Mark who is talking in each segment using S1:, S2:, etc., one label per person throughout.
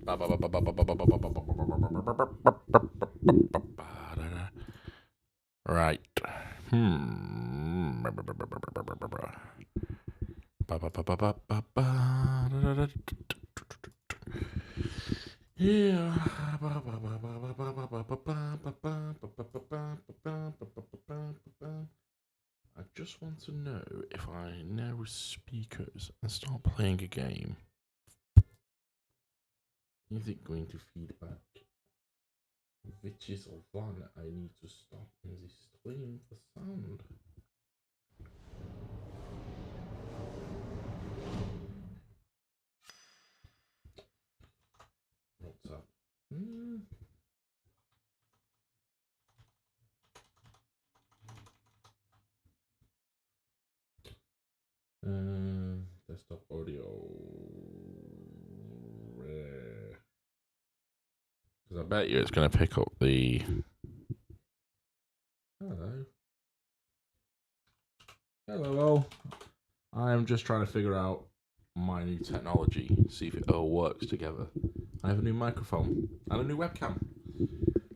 S1: Right. Yeah. I just want to know if I narrow speakers and start playing a game. Is it going to feedback? Which is one I need to stop in the stream for sound. What's up? Desktop audio. Because I bet you it's going to pick up the. Hello. Hello. I am just trying to figure out my new technology, see if it all works together. I have a new microphone and a new webcam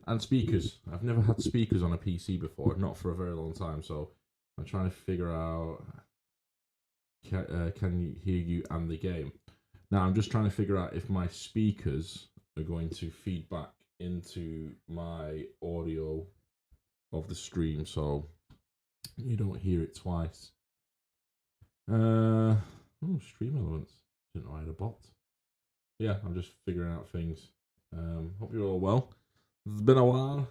S1: and speakers. I've never had speakers on a PC before, not for a very long time, so I'm trying to figure out can you hear you and the game. Now I'm just trying to figure out if my speakers are going to feed back into my audio of the stream so you don't hear it twice. Stream elements. Didn't know I had a bot. Yeah, I'm just figuring out things. Hope you're all well. It's been a while.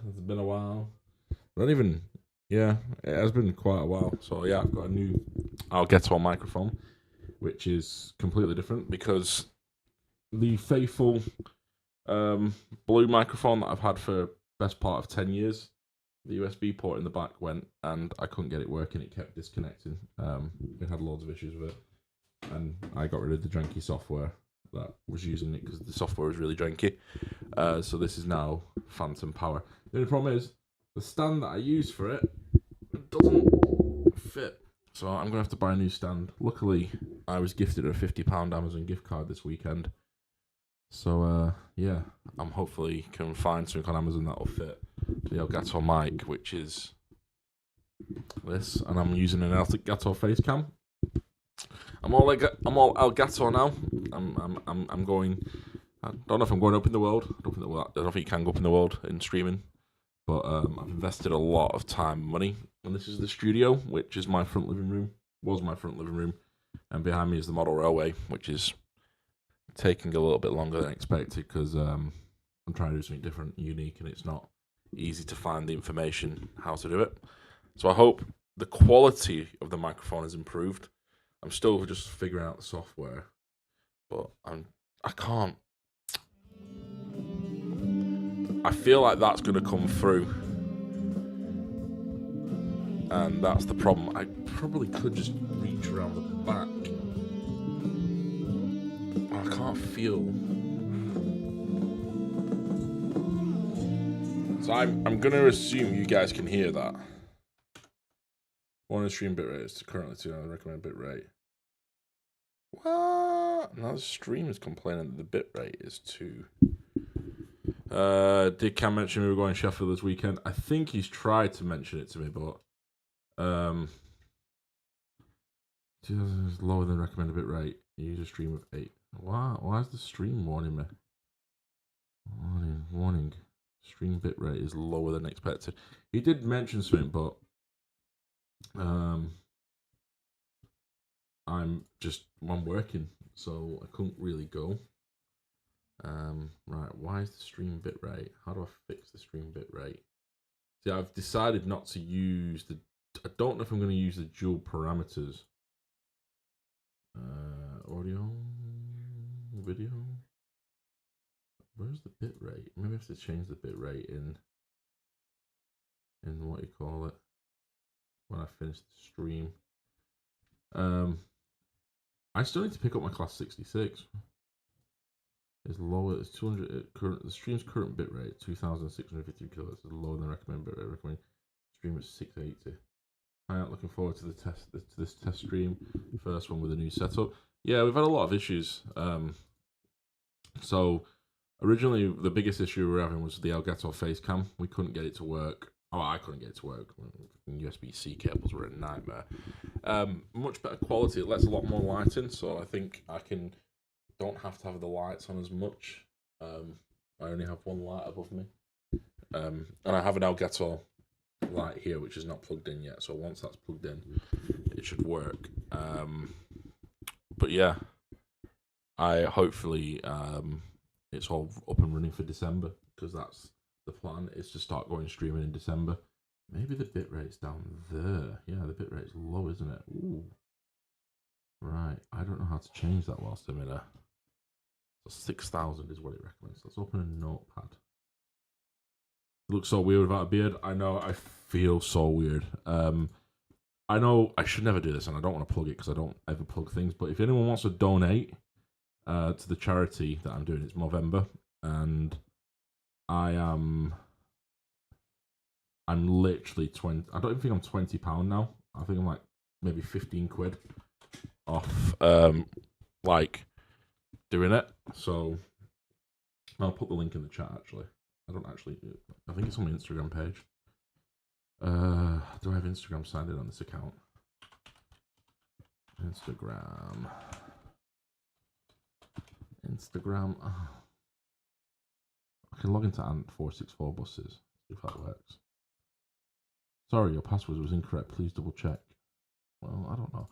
S1: Not even. Yeah, it has been quite a while. So yeah, I've got a new Elgato microphone, which is completely different because the faithful blue microphone that I've had for best part of 10 years, the USB port in the back went and I couldn't get it working. It kept disconnecting. It had loads of issues with it, and I got rid of the janky software that was using it because the software was really janky. So this is now phantom power. The only problem is the stand that I use for it doesn't fit, so I'm gonna have to buy a new stand. Luckily, I was gifted a £50 Amazon gift card this weekend, so yeah, I'm hopefully can find something on Amazon that'll fit the Elgato mic, which is this, and I'm using an Elgato face cam. I'm all Elgato now. I'm going. I don't know if I'm going up in the world. I don't think you can go up in the world in streaming. But I've invested a lot of time and money. And this is the studio, which is my front living room. Was my front living room. And behind me is the model railway, which is taking a little bit longer than expected because I'm trying to do something different, unique, and it's not easy to find the information how to do it. So I hope the quality of the microphone is improved. I'm still just figuring out the software, but I can't. I feel like that's going to come through, and that's the problem. I probably could just reach around the back. I can't feel. So I'm going to assume you guys can hear that. One stream bitrate is currently 2. I recommend bitrate. What? Now the stream is complaining that the bitrate is 2. Did Cam mention we were going to Sheffield this weekend? I think he's tried to mention it to me, but 2000 is lower than recommended bitrate. Use a stream of 8. Wow, why is the stream warning me? Warning. Stream bitrate is lower than expected. He did mention something, but I'm working, so I couldn't really go. Right, why is the stream bitrate? How do I fix the stream bitrate? See, I've decided not to use the. I don't know if I'm going to use the dual parameters. Audio, video. Where's the bitrate? Maybe I have to change the bitrate in what you call it when I finish the stream. I still need to pick up my class 66. It's lower. It's 200. The stream's current bitrate 2,650 kilohertz is lower than recommended bitrate. Recommend stream at 680. I'm looking forward to this test stream. First one with a new setup. Yeah, we've had a lot of issues. So Originally, the biggest issue we were having was the Elgato face cam. We couldn't get it to work. Oh, I couldn't get it to work. USB-C cables were a nightmare. Much better quality. It lets a lot more light in, so I think don't have to have the lights on as much. I only have one light above me. And I have an Elgato light here, which is not plugged in yet. So once that's plugged in, it should work. But yeah, I hopefully it's all up and running for December, because that's the plan, is to start going streaming in December. Maybe the bitrate's down there. Yeah, the bitrate's low, isn't it? Ooh. Right, I don't know how to change that whilst I'm in a... So 6,000 is what it recommends. Let's open a notepad. It looks so weird without a beard. I know, I feel so weird. I know I should never do this, and I don't want to plug it because I don't ever plug things, but if anyone wants to donate to the charity that I'm doing, it's Movember, and I'm literally 20. I don't even think I'm £20 now. I think I'm like maybe 15 quid off like doing it. So I'll put the link in the chat. Actually, I think it's on my Instagram page. Do I have Instagram signed in on this account? Instagram. Oh. I can log into Ant464 buses. See if that works. Sorry, your password was incorrect. Please double check. Well, I don't know.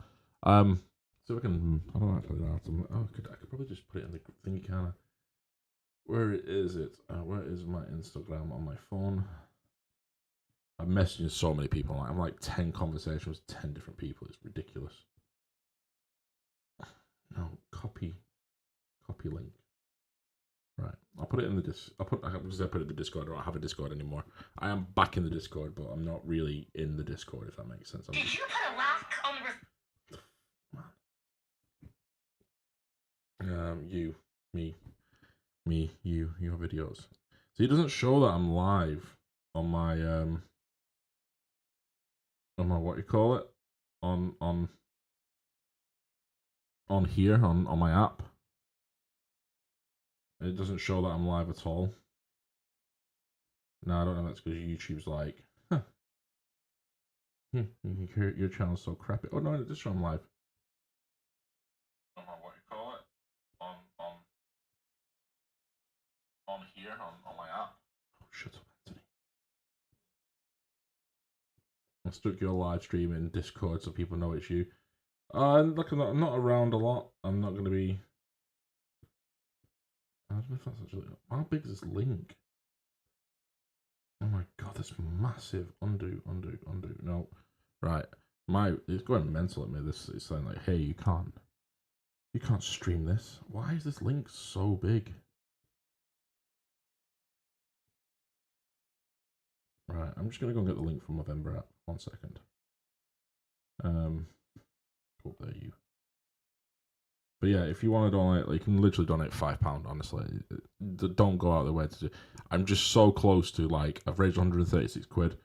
S1: So I can. I don't actually know how to. Oh, I could probably just put it in the thingy, kind of. Where is it? Where is my Instagram on my phone? I'm messaging so many people. I'm like 10 conversations with 10 different people. It's ridiculous. No, copy link. Right, I'll put it in the because I put it in the Discord. I don't have a Discord anymore. I am back in the Discord, but I'm not really in the Discord, if that makes sense.
S2: Did you put a lock on the...
S1: You, me, you, your videos. See, it doesn't show that I'm live on my what you call it, on here on my app. It doesn't show that I'm live at all. No, I don't know. That's because YouTube's like, your channel's so crappy. Oh no, it does show I'm live. What you call it, on here on my app. Oh, shut up, Anthony. I stuck your live stream in Discord so people know it's you. Look, I'm not around a lot. I'm not going to be... I don't know if that's actually... How big is this link? Oh my god, that's massive. Undo. No. Right. It's going mental at me. This is saying like, hey, you can't stream this. Why is this link so big? Right, I'm just going to go and get the link from Movember app. 1 second. Up there, you. But yeah, if you want to donate, like, you can literally donate £5, honestly. Don't go out of the way to do. I'm just so close to, like, I've raised 136 quid.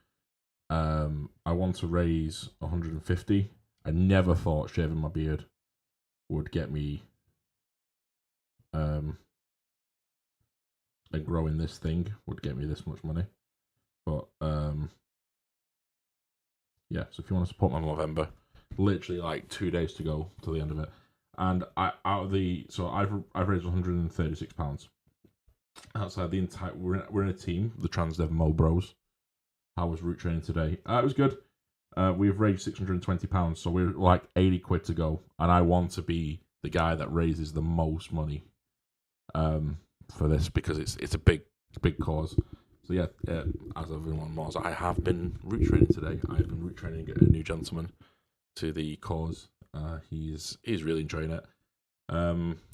S1: I want to raise 150. I never thought shaving my beard would get me and growing this thing would get me this much money. But yeah, so if you want to support my Movember, literally like 2 days to go to the end of it. And I've raised £136 outside the entire. We're in a team, the Transdev Mo Bros. How was route training today? It was good. We've raised £620, so we're like 80 quid to go. And I want to be the guy that raises the most money for this, because it's a big cause. So yeah, as everyone knows, I have been route training today. I have been route training a new gentleman to the cause. He's really enjoying it.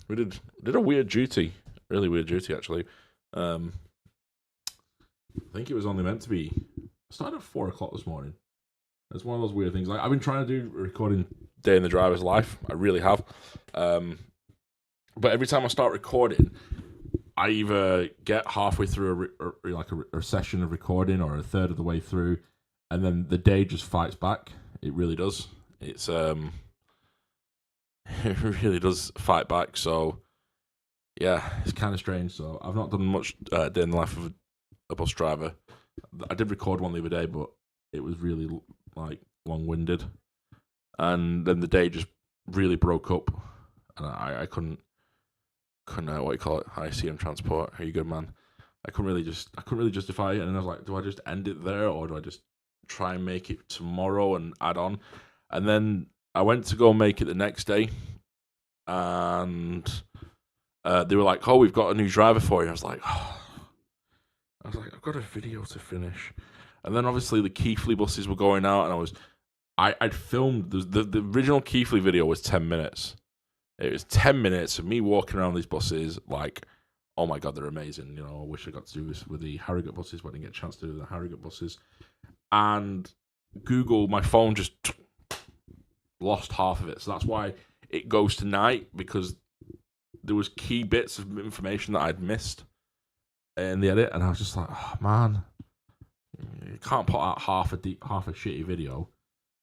S1: We did a weird duty, really weird duty actually. I think it was only meant to be. I started at 4 o'clock this morning. It's one of those weird things. Like, I've been trying to do recording day in the driver's life. I really have. But every time I start recording, I either get halfway through a session of recording, or a third of the way through, and then the day just fights back. It really does. It's it really does fight back. So yeah, it's kind of strange. So I've not done much day in the life of a bus driver. I did record one the other day, but it was really like long-winded, and then the day just really broke up, and I couldn't what do you call it? Hi, CM Transport. Are you good, man? I couldn't really justify it, and I was like, do I just end it there, or do I just try and make it tomorrow and add on? And then I went to go make it the next day, and they were like, "Oh, we've got a new driver for you." I was like, I've got a video to finish, and then obviously the Keighley buses were going out, and I'd filmed the original Keighley video was 10 minutes. It was 10 minutes of me walking around these buses, like, oh my god, they're amazing. You know, I wish I got to do this with the Harrogate buses, but I didn't get a chance to do the Harrogate buses. And Google, my phone just lost half of it, so that's why it goes to night, because there was key bits of information that I'd missed in the edit, and I was just like, oh man, you can't put out half a shitty video,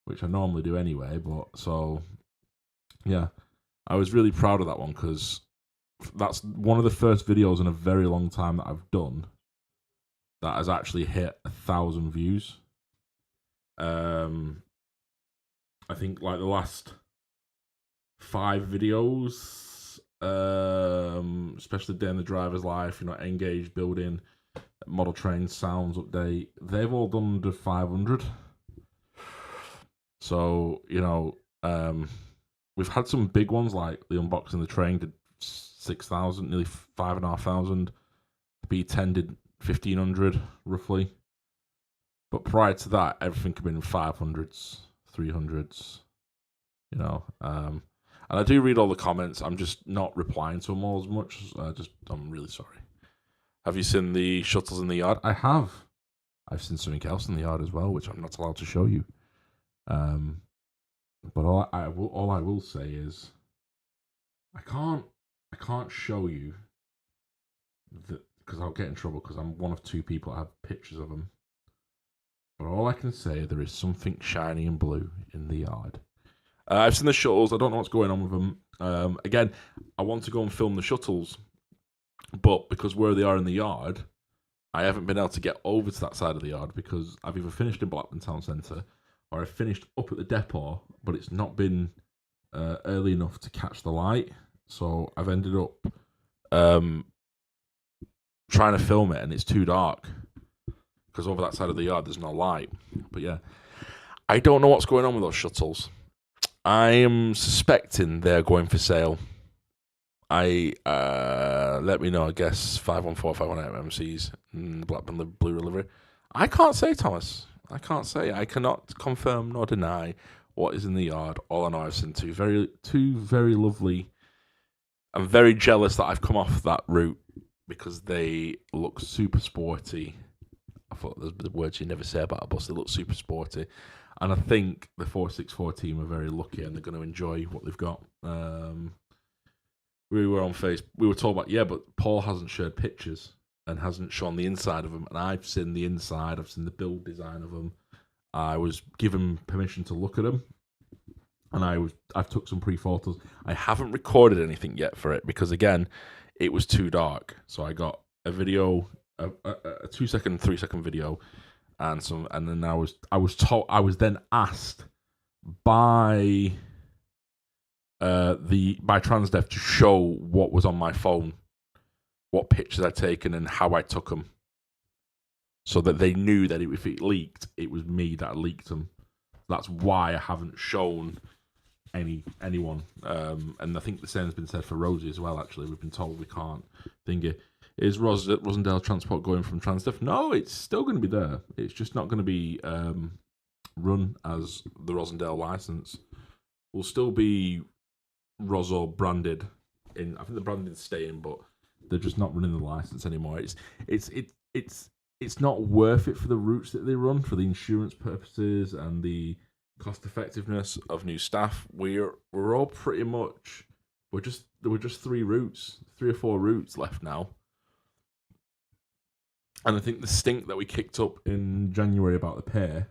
S1: which I normally do anyway. But so yeah, I was really proud of that one, because that's one of the first videos in a very long time that I've done that has actually hit 1,000 views. I think like the last 5 videos, especially Day in the Driver's Life, you know, Engage, Building, Model Train, Sounds Update, they've all done under 500. So, you know, we've had some big ones like the Unboxing the Train did 6,000, nearly 5,500. The B10 did 1,500 roughly. But prior to that, everything had been 500s, 300s, you know. And I do read all the comments. I'm just not replying to them all as much. I'm really sorry. Have you seen the shuttles in the yard? I have. I've seen something else in the yard as well, which I'm not allowed to show you. But all I will say is, I can't show you that, because I'll get in trouble, because I'm one of 2 people that have pictures of them. But all I can say, there is something shiny and blue in the yard. I've seen the shuttles. I don't know what's going on with them. Again, I want to go and film the shuttles, but because where they are in the yard, I haven't been able to get over to that side of the yard, because I've either finished in Blackburn Town Centre or I've finished up at the depot, but it's not been early enough to catch the light. So I've ended up trying to film it, and it's too dark, because over that side of the yard there's no light. But yeah, I don't know what's going on with those shuttles. I am suspecting they're going for sale. Let me know, I guess, 514-518 MCs, Blackburn Blue Delivery. I can't say, Thomas. I can't say. I cannot confirm nor deny what is in the yard. All I know, I've seen two very lovely. I'm very jealous that I've come off that route, because they look super sporty. I thought the words you never say about a bus. They look super sporty. And I think the 464 team are very lucky, and they're going to enjoy what they've got. We were on Facebook. We were told about, but Paul hasn't shared pictures and hasn't shown the inside of them. And I've seen the inside. I've seen the build design of them. I was given permission to look at them, and I've took some pre-photos. I haven't recorded anything yet for it, because again, it was too dark. So I got a video, a 2-second, 3-second video, and then I was then asked by Transdev to show what was on my phone, what pictures I'd taken and how I took them, so that they knew that if it leaked, it was me that leaked them. That's why I haven't shown anyone. And I think the same has been said for Rosie as well. Actually, we've been told we can't think it. Is Rosendale Transport going from Transdev? No, it's still going to be there. It's just not going to be run as the Rosendale license. Will still be Rosso branded. I think the branding's staying, but they're just not running the license anymore. It's not worth it for the routes that they run, for the insurance purposes and the cost effectiveness of new staff. We're all pretty much there were just 3 or 4 routes left now. And I think the stink that we kicked up in January about the pay,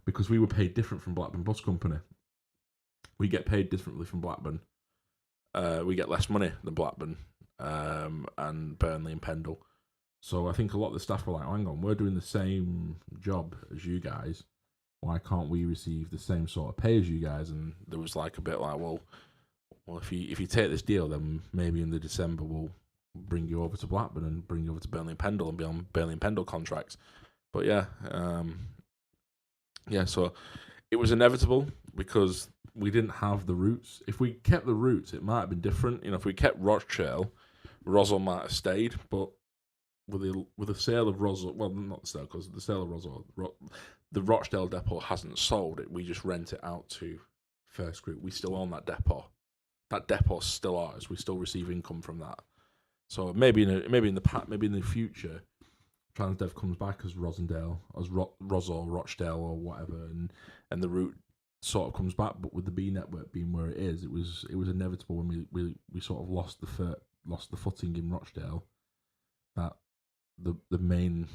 S1: because we were paid different from Blackburn Bus Company. We get paid differently from Blackburn. We get less money than Blackburn. and Burnley and Pendle. So I think a lot of the staff were like, hang on, we're doing the same job as you guys. Why can't we receive the same sort of pay as you guys? And there was like a bit like, well, if you take this deal, then maybe in the December we'll bring you over to Blackburn and bring you over to Burnley and Pendle and be on Burnley and Pendle contracts. But yeah, so it was inevitable because we didn't have the roots. If we kept the roots, it might have been different. If we kept Rochdale, Rosal might have stayed, but with the sale of Rosal, well, not the sale, because the sale of Rosal, the Rochdale depot hasn't sold it. We just rent it out to First Group. We still own that depot. That depot's still ours. We still receive income from that. So maybe in the future, Transdev comes back as Rosendale, as Rosal, Rochdale, or whatever, and the route sort of comes back. But with the B network being where it is, it was inevitable when we sort of lost the footing in Rochdale, that the main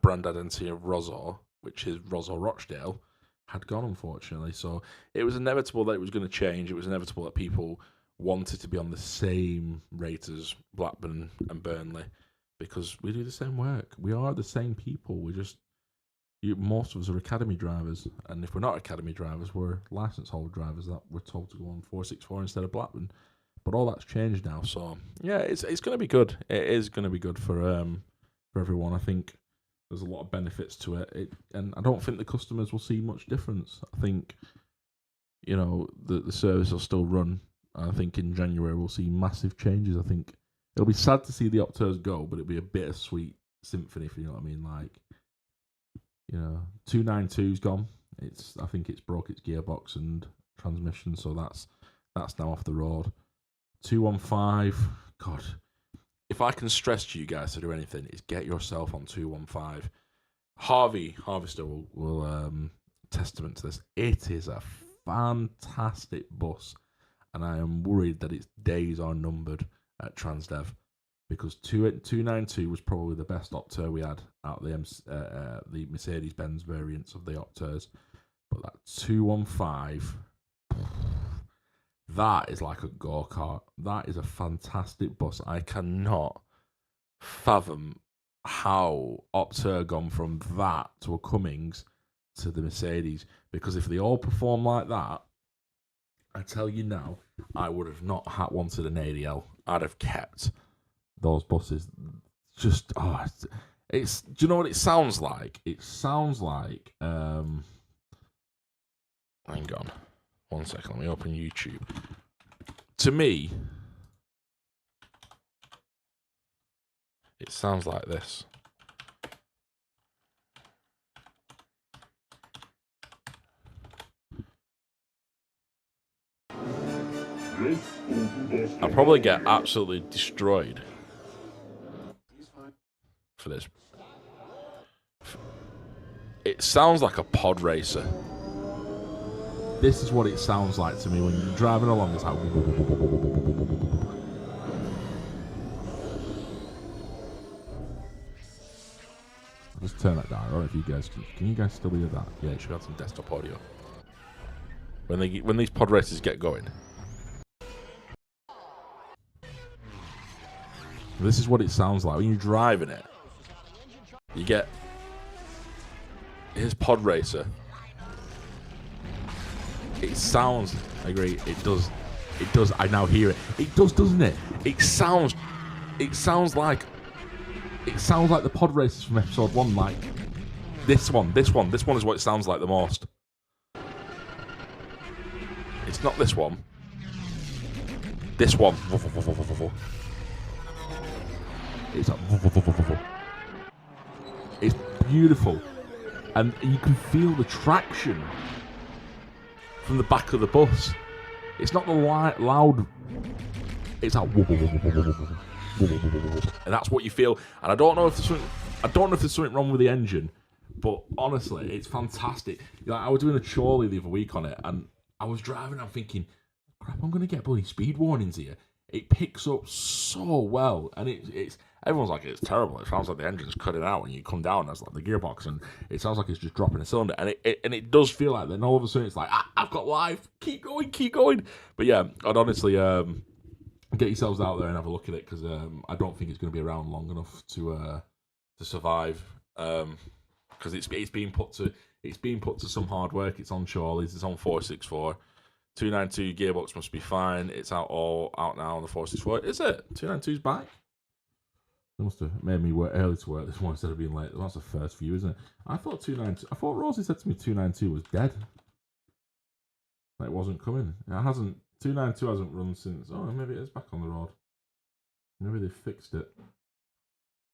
S1: brand identity of Rosal, which is Rosal Rochdale, had gone, unfortunately. So it was inevitable that it was going to change. It was inevitable that people wanted to be on the same rate as Blackburn and Burnley, because we do the same work. We are the same people. Most of us are academy drivers, and if we're not academy drivers, we're license holder drivers that we're told to go on 464 instead of Blackburn. But all that's changed now, so yeah, it's going to be good. It is going to be good for everyone. I think there's a lot of benefits to it, and I don't think the customers will see much difference. I think the service will still run. I think in January we'll see massive changes. I think it'll be sad to see the Opters go, but it'll be a bittersweet symphony, if you know what I mean. Like, 292's gone. I think it's broke its gearbox and transmission, so that's now off the road. 215, God, if I can stress to you guys to do anything, is get yourself on 215. Harvester will testament to this. It is a fantastic bus, and I am worried that its days are numbered at Transdev, because 292 was probably the best Opter we had out of the Mercedes-Benz variants of the Opters, but that 215, that is like a go-kart. That is a fantastic bus. I cannot fathom how Opter gone from that to a Cummings to the Mercedes, because if they all perform like that, I tell you now, I would have not wanted an ADL. I'd have kept those buses. Just, it's do you know what it sounds like? It sounds like, hang on. 1 second, let me open YouTube. To me, it sounds like this. I'll probably get absolutely destroyed for this. It sounds like a pod racer. This is what it sounds like to me when you're driving along. It's like, I'll just turn that down. I don't know if you guys can you guys still hear that? Yeah, it should have some desktop audio. When these pod races get going, this is what it sounds like when you're driving it. You get, here's pod racer. It sounds, I agree, it does, I now hear it. It does, doesn't it? It sounds like the pod races from episode 1, like this one is what it sounds like the most. It's not this one. This one. It's like, it's beautiful. And you can feel the traction from the back of the bus. It's not the loud. It's like, and that's what you feel. And I don't know if there's something wrong with the engine, but honestly, it's fantastic. Like, I was doing a Chorley the other week on it, and I was driving. I'm thinking, crap, I'm gonna get bloody speed warnings here. It picks up so well, and it's everyone's like, it's terrible. It sounds like the engine's cutting out when you come down. That's like the gearbox, and it sounds like it's just dropping a cylinder. And it does feel like that. And all of a sudden, it's like, I've got life. Keep going. But yeah, I'd honestly, get yourselves out there and have a look at it, because I don't think it's going to be around long enough to survive. Because it's being put to some hard work. It's on Chorley's. It's on 464. 292 gearbox must be fine. It's out now on the 464. Is it? 292's back? They must have made me work early to work this morning instead of being late. That's the first view, isn't it? I thought Rosie said to me 292 was dead. Like it wasn't coming. It hasn't. 292 hasn't run since. Oh, maybe it is back on the road. Maybe they fixed it.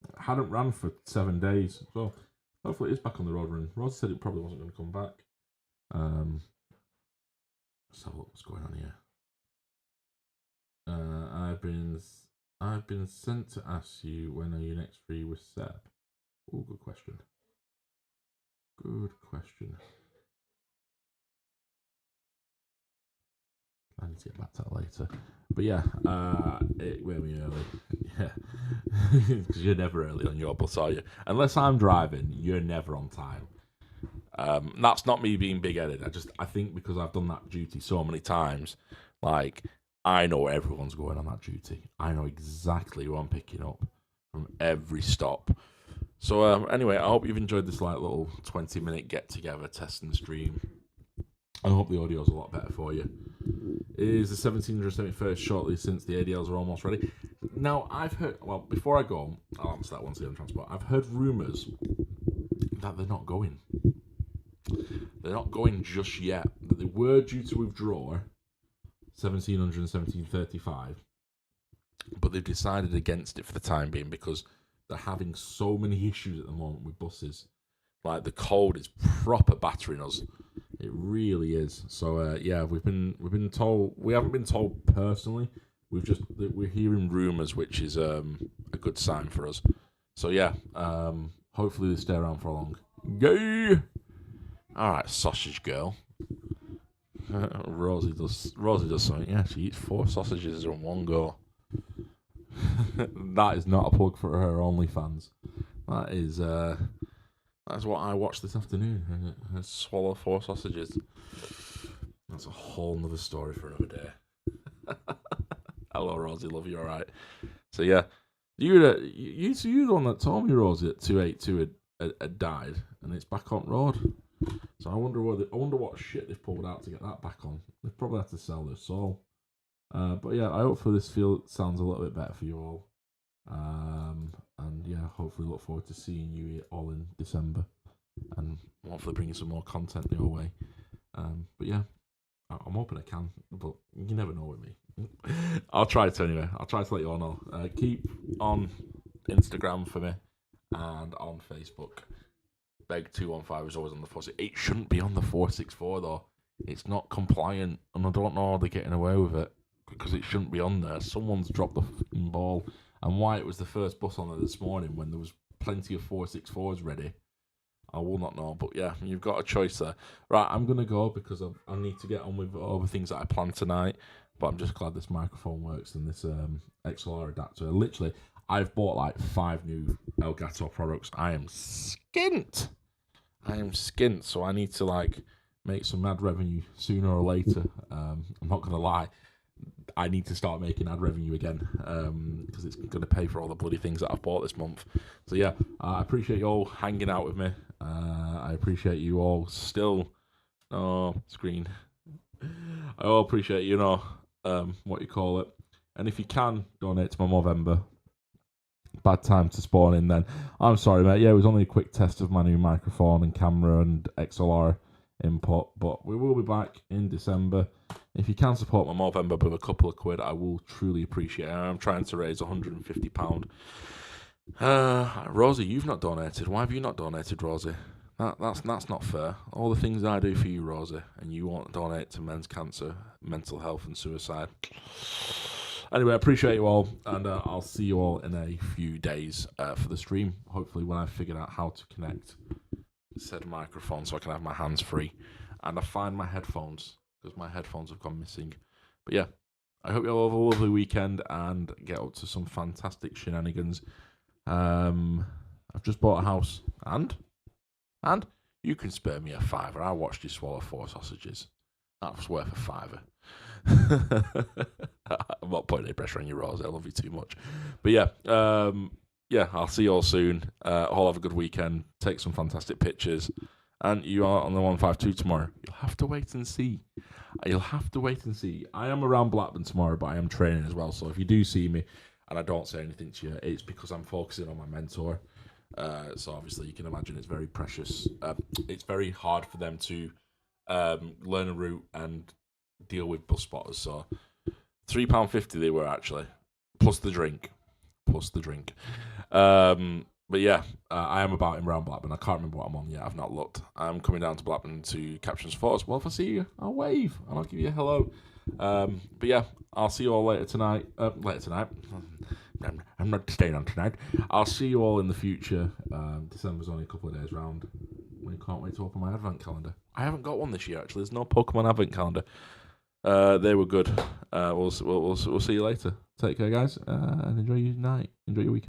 S1: It hadn't ran for 7 days. So hopefully it is back on the road running. Rosie said it probably wasn't going to come back. Let's have a look what's going on here. I've been sent to ask you, when are you next free with Seb? Oh, good question. Good question. I need to get back to that later. But yeah, it made me early. Yeah. Because you're never early on your bus, are you? Unless I'm driving, you're never on time. That's not me being big-headed. I think because I've done that duty so many times, like, I know everyone's going on that duty. I know exactly who I'm picking up from every stop. So anyway, I hope you've enjoyed this like little 20-minute get-together test and stream. I hope the audio's a lot better for you. It is the 1771st shortly since the ADLs are almost ready. Now, I've heard... Well, before I go, I'll answer that once on transport. I've heard rumours that they're not going. They're not going just yet. That they were due to withdraw 1700 and 1735, but they've decided against it for the time being because they're having so many issues at the moment with buses. Like, the cold is proper battering us. It really is. So yeah, we've been told. We haven't been told personally. We're hearing rumours, which is a good sign for us. So yeah, hopefully they stay around for long. Yay! All right, sausage girl. Rosie does something. Yeah, she eats 4 sausages in one go. That is not a plug for her OnlyFans. That's what I watched this afternoon. I swallow 4 sausages. That's a whole nother story for another day. Hello, Rosie. Love you. All right. So yeah, you're the one that told me Rosie at 282 had died, and it's back on road. So I wonder what shit they've pulled out to get that back on. They've probably had to sell their soul. But yeah, I hope this sounds a little bit better for you all. And yeah, hopefully look forward to seeing you all in December, and hopefully bringing some more content your way. But yeah, I'm hoping I can, but you never know with me. I'll try to anyway. I'll try to let you all know. Keep on Instagram for me and on Facebook. Beg215 is always on the 464. It shouldn't be on the 464 though. It's not compliant, and I don't know how they're getting away with it because it shouldn't be on there. Someone's dropped the fucking ball, and why it was the first bus on there this morning when there was plenty of 464s ready, I will not know. But yeah, you've got a choice there. Right, I'm gonna go because I need to get on with other things that I planned tonight. But I'm just glad this microphone works and this XLR adapter. Literally, I've bought like 5 new Elgato products. I am skint. So I need to like make some ad revenue sooner or later. I'm not gonna lie, I need to start making ad revenue again because it's gonna pay for all the bloody things that I've bought this month. So yeah, I appreciate you all hanging out with me. I appreciate you all still. Screen. I all appreciate what you call it. And if you can donate to my Movember. Bad time to spawn in then. I'm sorry, mate. Yeah, it was only a quick test of my new microphone and camera and XLR input, but we will be back in December. If you can support my Movember with a couple of quid, I will truly appreciate it. I'm trying to raise £150. Rosie, you've not donated. Why have you not donated, Rosie? That's not fair. All the things I do for you, Rosie, and you won't donate to men's cancer, mental health and suicide. Anyway, I appreciate you all, and I'll see you all in a few days for the stream. Hopefully when I've figured out how to connect said microphone so I can have my hands free. And I find my headphones, because my headphones have gone missing. But yeah, I hope you all have a lovely weekend and get up to some fantastic shenanigans. I've just bought a house, and you can spare me a £5. I watched you swallow 4 sausages. That was worth a £5. I'm not not putting any pressure on you, Rose. I love you too much. But yeah, I'll see you all soon. All have a good weekend. Take some fantastic pictures. And you are on the 152 tomorrow. You'll have to wait and see. I am around Blackburn tomorrow, but I am training as well. So if you do see me and I don't say anything to you, it's because I'm focusing on my mentor. So obviously you can imagine it's very precious. It's very hard for them to learn a route and deal with bus spotters. So £3.50 they were actually, plus the drink. But yeah, I am about in around Blackburn. I can't remember what I'm on yet. I've not looked. I'm coming down to Blackburn to capture some photos. Well, if I see you, I'll wave and I'll give you a hello. But yeah, I'll see you all later tonight. I'm not staying on tonight. I'll see you all in the future. December's only a couple of days round. I can't wait to open my advent calendar. I haven't got one this year, actually. There's no Pokemon advent calendar. They were good. We'll see you later. Take care, guys, and enjoy your night. Enjoy your weekend.